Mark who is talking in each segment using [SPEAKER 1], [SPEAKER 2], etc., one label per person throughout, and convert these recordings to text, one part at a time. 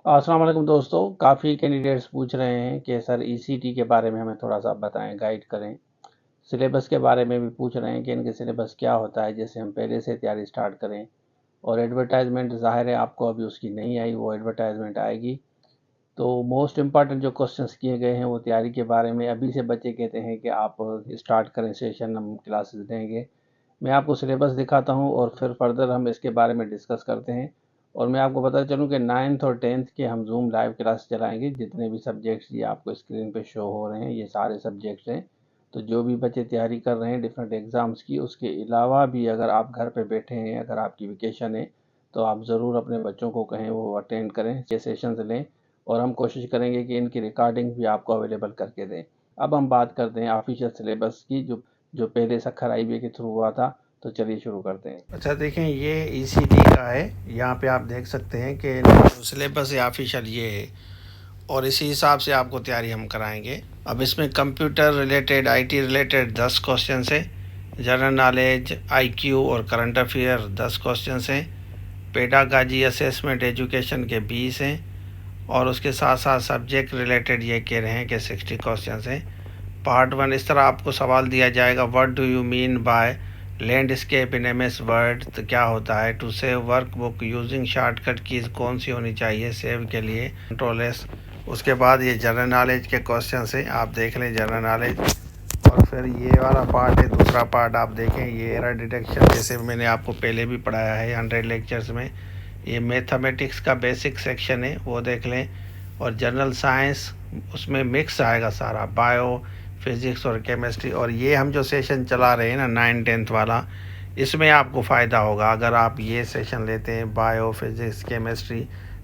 [SPEAKER 1] अस्सलाम वालेकुम दोस्तों। काफ़ी कैंडिडेट्स पूछ रहे हैं कि सर ईसीटी के बारे में हमें थोड़ा सा बताएं, गाइड करें। सिलेबस के बारे में भी पूछ रहे हैं कि इनके सिलेबस क्या होता है, जैसे हम पहले से तैयारी स्टार्ट करें। और एडवर्टाइजमेंट ज़ाहिर है आपको अभी उसकी नहीं आई, वो एडवर्टाइजमेंट आएगी। तो मोस्ट इम्पॉर्टेंट जो क्वेश्चंस किए गए हैं वो तैयारी के बारे में। अभी से बच्चे कहते हैं कि आप स्टार्ट करें सेशन, हम क्लासेस देंगे। मैं आपको सिलेबस दिखाता हूँ और फिर फर्दर हम इसके बारे में डिस्कस करते हैं। और मैं आपको बता चलूँ कि 9th और 10th के हम जूम लाइव क्लास चलाएंगे। जितने भी सब्जेक्ट्स ये आपको स्क्रीन पे शो हो रहे हैं ये सारे सब्जेक्ट्स हैं। तो जो भी बच्चे तैयारी कर रहे हैं डिफरेंट एग्ज़ाम्स की, उसके अलावा भी अगर आप घर पे बैठे हैं, अगर आपकी वेकेशन है, तो आप ज़रूर अपने बच्चों को कहें वो अटेंड करें, ये सेशंस लें। और हम कोशिश करेंगे कि इनकी रिकॉर्डिंग भी आपको अवेलेबल करके दें। अब हम बात करते हैं ऑफिशियल सिलेबस की, जो पहले सखर आईबीए के थ्रू हुआ था। तो चलिए शुरू करते हैं।
[SPEAKER 2] अच्छा देखें, ये ईसीटी का है। यहाँ पे आप देख सकते हैं कि जो सिलेबस है ऑफिशियल ये है, और इसी हिसाब से आपको तैयारी हम कराएंगे। अब इसमें computer related, IT related 10 question है। जनरल नॉलेज, आईक्यू और करंट अफेयर 10 क्वेश्चन हैं। पेडागाजी असेसमेंट एजुकेशन के 20 हैं। और उसके साथ साथ सब्जेक्ट रिलेटेड ये कह रहे हैं कि 60 क्वेश्चन हैं। पार्ट 1 इस तरह आपको सवाल दिया जाएगा, what do you mean by landscape in MS Word, तो क्या होता है। To save workbook using shortcut keys कौन सी होनी चाहिए सेव के लिए, कंट्रोल एस। उसके बाद ये जनरल नॉलेज के क्वेश्चन है, आप देख लें जनरल नॉलेज। और फिर ये वाला पार्ट है, दूसरा पार्ट आप देखें, ये एरर डिटेक्शन, जैसे मैंने आपको पहले भी पढ़ाया है 100 लेक्चर्स में। ये मैथमेटिक्स का बेसिक सेक्शन है, वो देख लें। और जनरल साइंस, उसमें मिक्स आएगा सारा, बायो, फिज़िक्स और केमिस्ट्री। और ये हम जो सेशन चला रहे हैं ना 9th 10th वाला, इसमें आपको फ़ायदा होगा अगर आप ये सेशन लेते हैं, बायो, फिज़िक्स, केमिस्ट्री।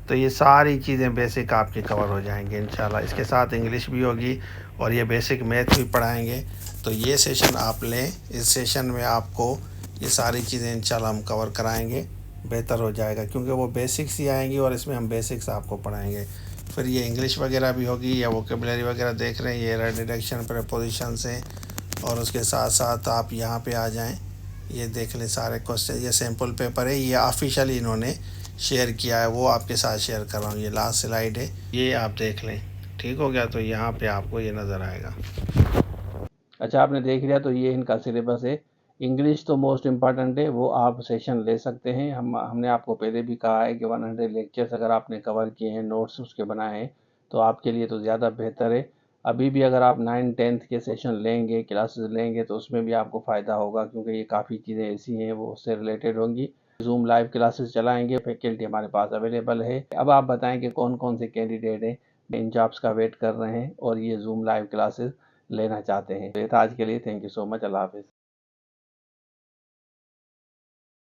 [SPEAKER 2] तो ये सारी चीज़ें बेसिक आपकी कवर हो जाएंगी इंशाल्लाह। इसके साथ इंग्लिश भी होगी और ये बेसिक मैथ भी पढ़ाएंगे। तो ये सेशन आप लें, इस सेशन में आपको ये सारी चीज़ें इंशाल्लाह हम कवर कराएंगे, बेहतर हो जाएगा, क्योंकि वो बेसिक्स ही आएंगी और इसमें हम बेसिक्स आपको पढ़ाएंगे। फिर ये इंग्लिश वगैरह भी होगी, या वोकेबलरी वगैरह देख रहे हैं, ये एरर डिटेक्शन, प्रीपोजिशन से। और उसके साथ साथ आप यहाँ पे आ जाएं, ये देख लें सारे क्वेश्चन। ये सैम्पल पेपर है, ये ऑफिशियली इन्होंने शेयर किया है, वो आपके साथ शेयर कर रहा हूँ। ये लास्ट स्लाइड है, ये आप देख लें। ठीक हो गया, तो यहाँ पे आपको ये नज़र आएगा।
[SPEAKER 1] अच्छा, आपने देख लिया, तो ये इनका सिलेबस है। इंग्लिश तो मोस्ट इम्पॉर्टेंट है, वो आप सेशन ले सकते हैं। हमने आपको पहले भी कहा है कि 100 लेक्चर्स अगर आपने कवर किए हैं, नोट्स उसके बनाए हैं, तो आपके लिए तो ज़्यादा बेहतर है। अभी भी अगर आप 9th 10th के सेशन लेंगे, क्लासेस लेंगे, तो उसमें भी आपको फ़ायदा होगा, क्योंकि ये काफ़ी चीज़ें ऐसी हैं वो उससे रिलेटेड होंगी। जूम लाइव क्लासेस चलाएंगे, फैकल्टी हमारे पास अवेलेबल है। अब आप बताएं कि कौन कौन से कैंडिडेट हैं इन जॉब्स का वेट कर रहे हैं और ये जूम लाइव क्लासेस लेना चाहते हैं। तो ये था आज के लिए। Thank you so much. अल्लाह हाफिज़।